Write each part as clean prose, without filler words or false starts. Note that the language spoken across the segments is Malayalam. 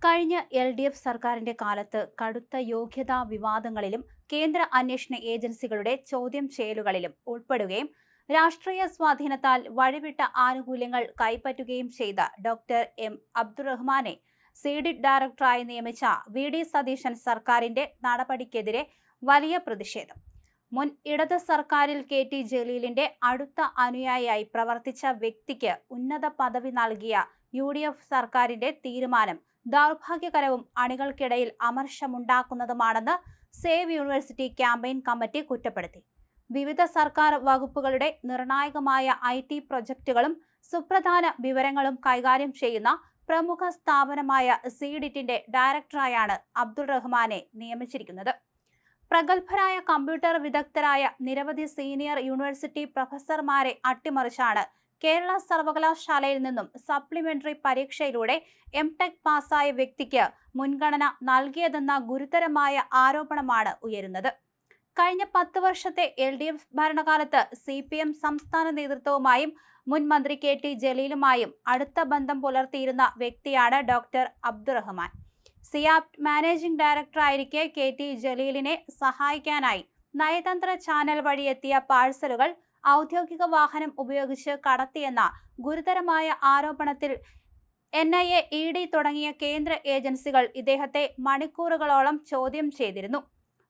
കഴിഞ്ഞ LDF സർക്കാരിന്റെ കാലത്ത് കടുത്ത യോഗ്യതാ വിവാദങ്ങളിലും കേന്ദ്ര അന്വേഷണ ഏജൻസികളുടെ ചോദ്യം ചെയ്യലുകളിലും ഉൾപ്പെടുകയും രാഷ്ട്രീയ സ്വാധീനത്താൽ വഴിവിട്ട ആനുകൂല്യങ്ങൾ കൈപ്പറ്റുകയും ചെയ്ത ഡോക്ടർ എം അബ്ദുറഹ്മാനെ സീഡിറ്റ് ഡയറക്ടറായി നിയമിച്ച VD സതീശൻ സർക്കാരിന്റെ നടപടിക്കെതിരെ വലിയ പ്രതിഷേധം. മുൻ ഇടത് സർക്കാരിൽ KT ജലീലിന്റെ അടുത്ത അനുയായിയായി പ്രവർത്തിച്ച വ്യക്തിക്ക് ഉന്നത പദവി നൽകിയ UDF സർക്കാരിന്റെ തീരുമാനം ദൗർഭാഗ്യകരവും അണികൾക്കിടയിൽ അമർഷമുണ്ടാക്കുന്നതുമാണെന്ന് സേവ് യൂണിവേഴ്സിറ്റി ക്യാമ്പയിൻ കമ്മിറ്റി കുറ്റപ്പെടുത്തി. വിവിധ സർക്കാർ വകുപ്പുകളുടെ നിർണായകമായ IT പ്രൊജക്ടുകളും സുപ്രധാന വിവരങ്ങളും കൈകാര്യം ചെയ്യുന്ന പ്രമുഖ സ്ഥാപനമായ സീഡിറ്റിന്റെ ഡയറക്ടറായാണ് അബ്ദുൾ റഹ്മാനെ നിയമിച്ചിരിക്കുന്നത്. പ്രഗത്ഭരായ കമ്പ്യൂട്ടർ വിദഗ്ധരായ നിരവധി സീനിയർ യൂണിവേഴ്സിറ്റി പ്രൊഫസർമാരെ അട്ടിമറിച്ചാണ് കേരള സർവകലാശാലയിൽ നിന്നും സപ്ലിമെന്ററി പരീക്ഷയിലൂടെ MTech പാസ്സായ വ്യക്തിക്ക് മുൻഗണന നൽകിയതെന്ന ഗുരുതരമായ ആരോപണമാണ് ഉയരുന്നത്. കഴിഞ്ഞ 10 വർഷത്തെ LDF ഭരണകാലത്ത് CPM സംസ്ഥാന നേതൃത്വവുമായും മുൻ മന്ത്രി KT ജലീലുമായും അടുത്ത ബന്ധം പുലർത്തിയിരുന്ന വ്യക്തിയാണ് ഡോക്ടർ അബ്ദുറഹ്മാൻ. സിയാപ്റ്റ് മാനേജിംഗ് ഡയറക്ടറായിരിക്കെ KT ജലീലിനെ സഹായിക്കാനായി നയതന്ത്ര ചാനൽ വഴി എത്തിയ പാഴ്സലുകൾ ഔദ്യോഗിക വാഹനം ഉപയോഗിച്ച് കടത്തിയെന്ന ഗുരുതരമായ ആരോപണത്തിൽ NIA, ED തുടങ്ങിയ കേന്ദ്ര ഏജൻസികൾ ഇദ്ദേഹത്തെ മണിക്കൂറുകളോളം ചോദ്യം ചെയ്തിരുന്നു.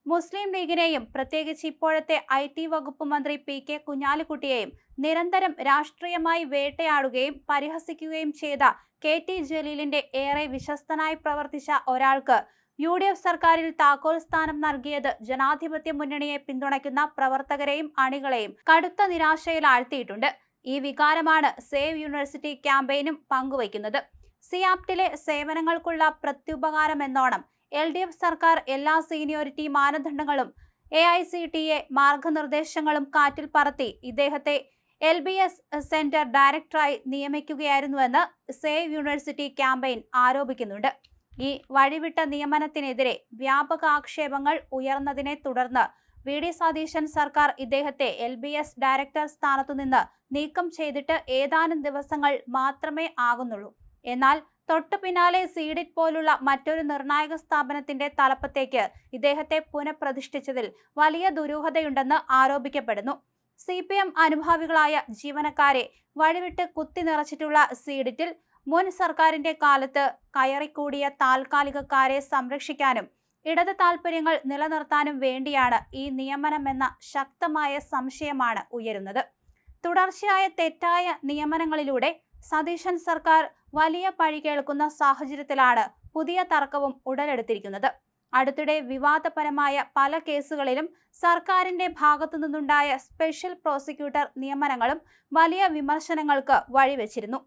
മുസ്ലിം ലീഗിനെയും പ്രത്യേകിച്ച് ഇപ്പോഴത്തെ IT വകുപ്പ് മന്ത്രി PK കുഞ്ഞാലിക്കുട്ടിയെയും നിരന്തരം രാഷ്ട്രീയമായി വേട്ടയാടുകയും പരിഹസിക്കുകയും ചെയ്ത KT ജലീലിന്റെ ഏറെ വിശ്വസ്തനായി പ്രവർത്തിച്ച ഒരാൾക്ക് UDF സർക്കാരിൽ താക്കോൽ സ്ഥാനം നൽകിയത് ജനാധിപത്യ മുന്നണിയെ പിന്തുണയ്ക്കുന്ന പ്രവർത്തകരെയും അണികളെയും കടുത്ത നിരാശയിലാഴ്ത്തിയിട്ടുണ്ട്. ഈ വികാരമാണ് സേവ് യൂണിവേഴ്സിറ്റി ക്യാമ്പയിനും പങ്കുവയ്ക്കുന്നത്. സിയാപ്റ്റിലെ സേവനങ്ങൾക്കുള്ള പ്രത്യുപകാരമെന്നോണം LDF സർക്കാർ എല്ലാ സീനിയോറിറ്റി മാനദണ്ഡങ്ങളും AICTE മാർഗനിർദ്ദേശങ്ങളും കാറ്റിൽ പറത്തി ഇദ്ദേഹത്തെ LBS സെന്റർ ഡയറക്ടറായി നിയമിക്കുകയായിരുന്നുവെന്ന് സേവ് യൂണിവേഴ്സിറ്റി ക്യാമ്പയിൻ ആരോപിക്കുന്നുണ്ട്. ഈ വഴിവിട്ട നിയമനത്തിനെതിരെ വ്യാപക ആക്ഷേപങ്ങൾ ഉയർന്നതിനെ തുടർന്ന് VD സതീശൻ സർക്കാർ ഇദ്ദേഹത്തെ LBS ഡയറക്ടർ സ്ഥാനത്തുനിന്ന് നീക്കം ചെയ്തിട്ട് ഏതാനും ദിവസങ്ങൾ മാത്രമേ ആകുന്നുള്ളൂ. എന്നാൽ തൊട്ടു പിന്നാലെ സീഡിറ്റ് പോലുള്ള മറ്റൊരു നിർണായക സ്ഥാപനത്തിന്റെ തലപ്പത്തേക്ക് ഇദ്ദേഹത്തെ പുനഃപ്രതിഷ്ഠിച്ചതിൽ വലിയ ദുരൂഹതയുണ്ടെന്ന് ആരോപിക്കപ്പെടുന്നു. CPM അനുഭാവികളായ ജീവനക്കാരെ വഴിവിട്ട് കുത്തി നിറച്ചിട്ടുള്ള സീഡിറ്റിൽ മുൻ സർക്കാരിന്റെ കാലത്ത് കയറിക്കൂടിയ താൽക്കാലികക്കാരെ സംരക്ഷിക്കാനും ഇടത് താൽപര്യങ്ങൾ നിലനിർത്താനും വേണ്ടിയാണ് ഈ നിയമനമെന്ന ശക്തമായ സംശയമാണ് ഉയരുന്നത്. തുടർച്ചയായ തെറ്റായ നിയമനങ്ങളിലൂടെ സതീശൻ സർക്കാർ വലിയ പഴി കേൾക്കുന്ന സാഹചര്യത്തിലാണ് പുതിയ തർക്കവും ഉടലെടുത്തിരിക്കുന്നത്. അടുത്തിടെ വിവാദപരമായ പല കേസുകളിലും സർക്കാരിന്റെ ഭാഗത്തു നിന്നുണ്ടായ സ്പെഷ്യൽ പ്രോസിക്യൂട്ടർ നിയമനങ്ങളും വലിയ വിമർശനങ്ങൾക്ക് വഴിവെച്ചിരുന്നു.